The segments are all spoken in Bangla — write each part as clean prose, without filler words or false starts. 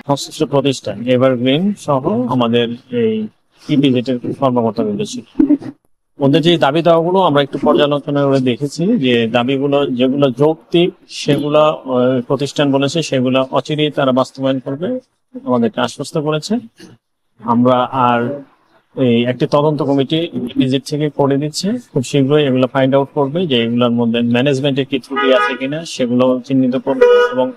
সংশ্লিষ্ট প্রতিষ্ঠান এভারগ্রিন সহ আমাদের এই ইপিজেড এর কর্মকর্তা ছিল। ওদের যে দাবি দাওয়াগুলো আমরা একটু পর্যালোচনা করে দেখেছি যে দাবিগুলো যেগুলো যৌক্তিক সেগুলো প্রতিষ্ঠান বলেছে সেগুলো অচিরেই তারা বাস্তবায়ন করবে আমাদেরকে আশ্বস্ত করেছে। আমরা আর এই একটি তদন্ত কমিটি ভিজিট থেকে করে দিচ্ছে, খুব শীঘ্রই এগুলো ফাইন্ড আউট করবে যে এগুলোর মধ্যে ম্যানেজমেন্টের কি ত্রুটি আছে কিনা সেগুলো চিহ্নিত করবে এবং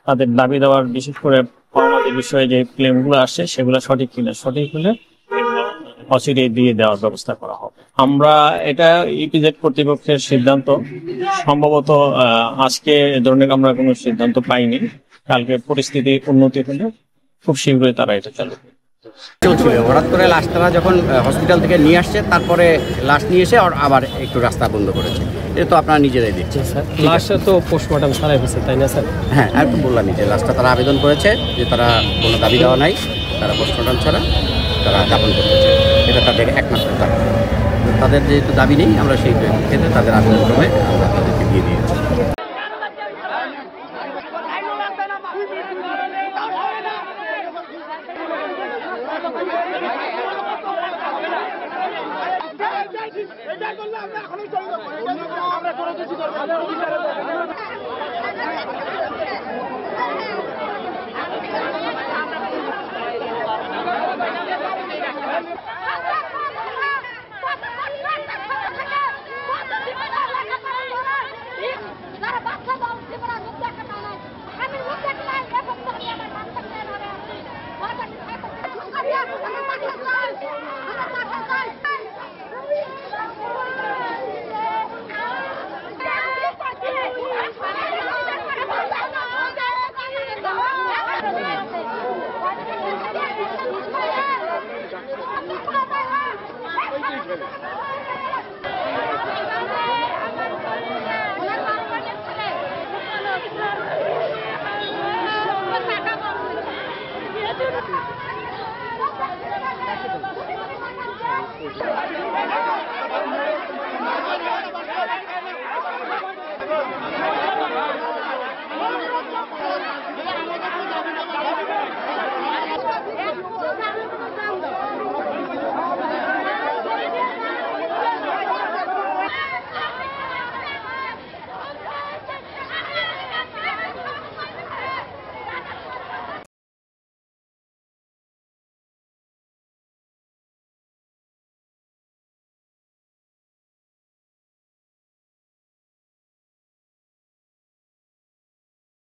তাদের দাবি দেওয়ার বিশেষ করে পাওনাদের বিষয়ে যে ক্লেমগুলো আসছে সেগুলো সঠিক কিনা, সঠিক হলে অচিরে দিয়ে দেওয়ার ব্যবস্থা করা হবে। আমরা এটা ইপিজেড কর্তৃপক্ষের সিদ্ধান্ত, সম্ভবত আজকে এ ধরনের আমরা কোনো সিদ্ধান্ত পাইনি। কালকে পরিস্থিতি উন্নতি হলে খুব শীঘ্রই তারা এটা চালু করবে। চলছিল হঠাৎ করে লাশ তারা যখন হসপিটাল থেকে নিয়ে আসছে তারপরে লাশ নিয়ে এসে আবার একটু রাস্তা বন্ধ করেছে। এটা তো আপনারা নিজেরাই দেখছেন স্যার। লাশটা তো পোস্টমর্টম ছাড়াই হয়েছে, তাই না স্যার? হ্যাঁ, আর তো বললামই যে লাশটা তারা আবেদন করেছে যে তারা কোনো দাবি দেওয়া নাই, তারা পোস্টমর্টম ছাড়া তারা দাফন করতে চায়, এটা তাদের একমাত্র দাবি। তাদের যেহেতু দাবি নেই আমরা সেই ক্ষেত্রে তাদের আবেদন ক্রমে আমরা তাদেরকে দিয়ে দিয়েছি।